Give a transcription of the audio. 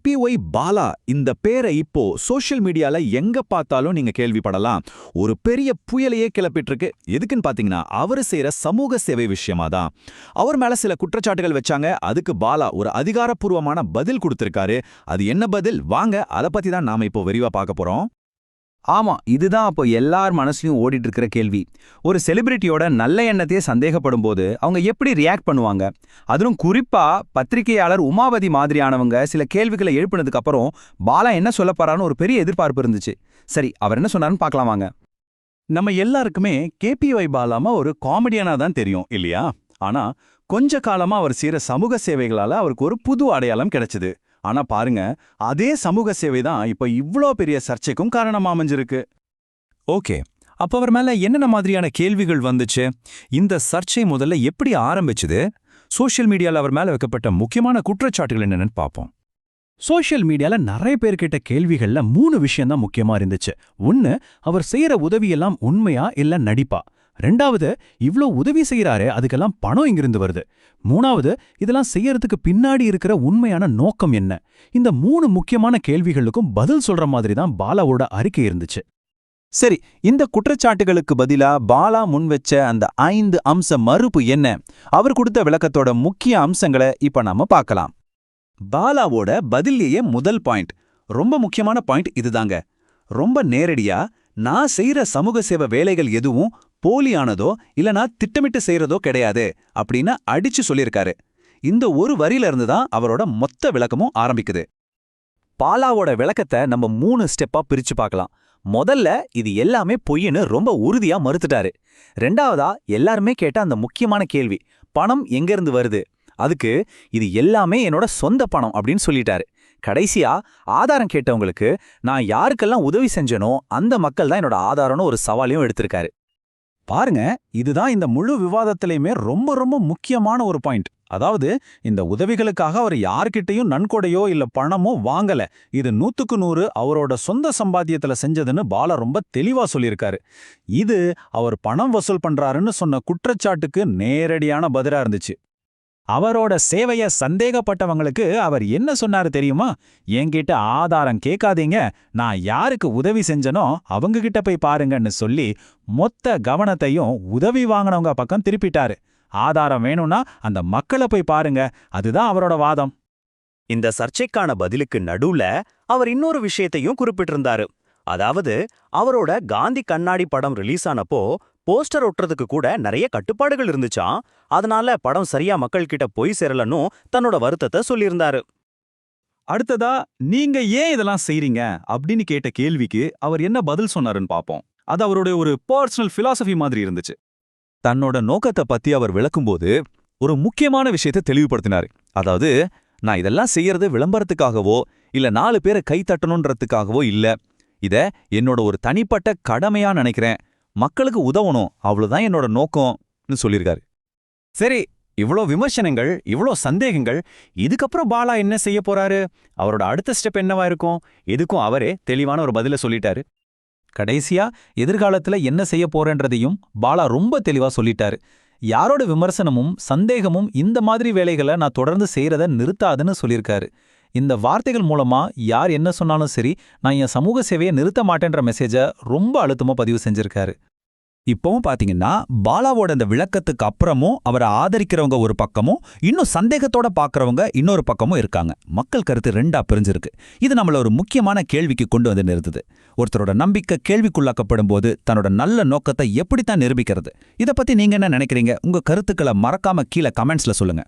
KPY Bala இந்த பேரை இப்போ சோஷியல் மீடியால எங்க பார்த்தாலும் நீங்க கேள்விப்படலாம். ஒரு பெரிய புயலையே கிளப்பிட்டு இருக்கு. எதுக்குன்னு பாத்தீங்கன்னா அவரு செய்யற சமூக சேவை விஷயமா தான். அவர் மேல சில குற்றச்சாட்டுகள் வச்சாங்க. அதுக்கு பாலா ஒரு அதிகாரப்பூர்வமான பதில் கொடுத்திருக்காரு. அது என்ன பதில்? வாங்க அதை பத்தி தான் நாம இப்போ விரிவா பார்க்க போறோம். ஆமா, இதுதான் அப்போ எல்லார் மனசுலயும் ஓடிட்டு இருக்கிற கேள்வி. ஒரு செலிபிரிட்டியோட நல்ல எண்ணத்தையே சந்தேகப்படும் போது அவங்க எப்படி ரியாக்ட் பண்ணுவாங்க? அதிலும் குறிப்பா பத்திரிகையாளர் உமாபதி மாதிரியானவங்க சில கேள்விகளை எழுப்பினதுக்கு அப்புறம் பாலா என்ன சொல்ல போறான்னு ஒரு பெரிய எதிர்பார்ப்பு இருந்துச்சு. சரி, அவர் என்ன சொன்னாருன்னு பார்க்கலாம் வாங்க. நம்ம எல்லாருக்குமே கேபிஒய் பாலாமா ஒரு காமெடியனா தான் தெரியும் இல்லையா? ஆனா கொஞ்ச காலமா அவர் செய்யற சமூக சேவைகளால அவருக்கு ஒரு புது அடையாளம் கிடைச்சது. ஆனா பாருங்க, அதே சமூக சேவை தான் இப்ப இவ்ளோ பெரிய சர்ச்சைக்கும் காரணமா அமைஞ்சிருக்கு. ஓகே, அப்ப அவர் மேல என்னென்ன மாதிரியான கேள்விகள் வந்துச்சு? இந்த சர்ச்சை முதல்ல எப்படி ஆரம்பிச்சுது? சோஷியல் மீடியால அவர் மேல வைக்கப்பட்ட முக்கியமான குற்றச்சாட்டுகள் என்னன்னு பார்ப்போம். சோஷியல் மீடியால நிறைய பேர்கிட்ட கேள்விகள்ல 3 விஷயம் தான் முக்கியமா இருந்துச்சு. ஒன்னு, அவர் செய்யற உதவியெல்லாம் உண்மையா இல்ல நடிப்பா? ரெண்டாவது, இவ்ளோ உதவி செய்யறாரே அதுக்கெல்லாம் பணம் எங்கிருந்து வருது? மூணாவது, இதெல்லாம் செய்யறதுக்கு பின்னாடி இருக்கிற உண்மையான நோக்கம் என்ன? இந்த 3 முக்கியமான கேள்விகளுக்கும் பதில் சொல்ற மாதிரி தான் பாலாவோட அறிக்கை இருந்துச்சு. சரி, இந்த குற்றச்சாட்டுகளுக்கு பதிலா பாலா முன்வச்ச அந்த 5 அம்ச மறுப்பு என்ன? அவர் கொடுத்த விளக்கத்தோட முக்கிய அம்சங்களை இப்ப நாம பார்க்கலாம். பாலாவோட பதிலேயே முதல் பாயிண்ட், ரொம்ப முக்கியமான பாயிண்ட் இதுதாங்க. ரொம்ப நேரடியா, நான் செய்யற சமூக சேவை வேலைகள் எதுவும் போலியானதோ இல்லனா திட்டமிட்டு செய்யறதோ கிடையாது அப்படின்னு அடிச்சு சொல்லியிருக்காரு. இந்த ஒரு வரியில இருந்து தான் அவரோட மொத்த விளக்கமும் ஆரம்பிக்குது. பாலாவோட விளக்கத்தை நம்ம 3 ஸ்டெப்பா பிரிச்சு பார்க்கலாம். முதல்ல இது எல்லாமே பொய்ன்னு ரொம்ப உறுதியா மறுத்துட்டாரு. ரெண்டாவதா எல்லாருமே கேட்ட அந்த முக்கியமான கேள்வி, பணம் எங்கிருந்து வருது? அதுக்கு இது எல்லாமே என்னோட சொந்த பணம் அப்படின்னு சொல்லிட்டாரு. கடைசியா ஆதாரம் கேட்டவங்களுக்கு நான் யாருக்கெல்லாம் உதவி செஞ்சனோ அந்த மக்கள் தான் என்னோட ஆதாரம்னு ஒரு சவாலையும் எடுத்திருக்காரு. பாருங்க, இதுதான் இந்த முழு விவாதத்திலையுமே ரொம்ப ரொம்ப முக்கியமான ஒரு பாயிண்ட். அதாவது, இந்த உதவிகளுக்காக அவர் யார்கிட்டையும் நன்கொடையோ இல்ல பணமோ வாங்கல. இது 100க்கு 100 அவரோட சொந்த சம்பாத்தியத்துல செஞ்சதுன்னு பாலா ரொம்ப தெளிவா சொல்லியிருக்காரு. இது அவர் பணம் வசூல் பண்றாருன்னு சொன்ன குற்றச்சாட்டுக்கு நேரடியான பதிலா இருந்துச்சு. அவரோட சேவைய சந்தேகப்பட்டவங்களுக்கு அவர் என்ன சொன்னாரு தெரியுமா? என்கிட்ட ஆதாரம் கேட்காதீங்க, நான் யாருக்கு உதவி செஞ்சனோ அவங்க கிட்ட போய் பாருங்கன்னு சொல்லி மொத்த கவனத்தையும் உதவி வாங்கினவங்க பக்கம் திருப்பிட்டாரு. ஆதாரம் வேணும்னா அந்த மக்களை போய் பாருங்க, அதுதான் அவரோட வாதம். இந்த சர்ச்சைக்கான பதிலுக்கு நடுவுல அவர் இன்னொரு விஷயத்தையும் குறிப்பிட்டிருந்தாரு. அதாவது, அவரோட காந்தி கண்ணாடி படம் ரிலீஸ் ஆனப்போ போஸ்டர் ஒட்டுறதுக்கு கூட நிறைய கட்டுப்பாடுகள் இருந்துச்சாம். அதனால படம் சரியா மக்கள் கிட்ட போய் சேரலன்னு தன்னோட வருத்தத்தை சொல்லியிருந்தாரு. அடுத்ததா, நீங்க ஏன் இதெல்லாம் செய்றீங்க அப்படின்னு கேட்ட கேள்விக்கு அவர் என்ன பதில் சொன்னாருன்னு பாப்போம். அது அவருடைய ஒரு பர்சனல் பிலாசபி மாதிரி இருந்துச்சு. தன்னோட நோக்கத்தை பத்தி அவர் விளக்கும்போது ஒரு முக்கியமான விஷயத்தை தெளிவுபடுத்தினாரு. அதாவது, நான் இதெல்லாம் செய்யறது விளம்பரத்துக்காகவோ இல்ல 4 பேரை கைத்தட்டணுன்றதுக்காகவோ இல்ல. இத என்னோட ஒரு தனிப்பட்ட கடமையா நினைக்கிறேன். மக்களுக்கு உதவணும், அவ்வளவுதான் என்னோட நோக்கம்னு சொல்லியிருக்காரு. சரி, இவ்ளோ விமர்சனங்கள், இவ்ளோ சந்தேகங்கள், இதுக்கப்புறம் பாலா என்ன செய்ய போறாரு? அவரோட அடுத்த ஸ்டெப் என்னவா இருக்கும்? எதுக்கும் அவரே தெளிவான ஒரு பதில சொல்லிட்டாரு. கடைசியா எதிர்காலத்துல என்ன செய்ய போறேன்றதையும் பாலா ரொம்ப தெளிவா சொல்லிட்டாரு. யாரோட விமர்சனமும் சந்தேகமும் இந்த மாதிரி வேலைகளை நான் தொடர்ந்து செய்யறத நிறுத்தாதுன்னு சொல்லியிருக்காரு. இந்த வார்த்தைகள் மூலமா யார் என்ன சொன்னாலும் சரி, நான் என் சமூக சேவையை நிறுத்த மாட்டேன்ற மெசேஜை ரொம்ப அழுத்தமா பதிவு செஞ்சிருக்காரு. இப்பவும் பாத்தீங்கன்னா பாலாவோட இந்த விளக்கத்துக்கு அப்புறமும் அவரை ஆதரிக்கிறவங்க ஒரு பக்கமும் இன்னும் சந்தேகத்தோட பாக்குறவங்க இன்னொரு பக்கமும் இருக்காங்க. மக்கள் கருத்து 2ஆ பிரிஞ்சிருக்கு. இது நம்மள ஒரு முக்கியமான கேள்விக்கு கொண்டு வந்து நிறுத்துது. ஒருத்தரோட நம்பிக்கை கேள்விக்குள்ளாக்கப்படும் போது தன்னோட நல்ல நோக்கத்தை எப்படித்தான் நிரூபிக்கிறது? இதை பத்தி நீங்க என்ன நினைக்கிறீங்க? உங்க கருத்துக்களை மறக்காம கீழே கமெண்ட்ஸ்ல சொல்லுங்க.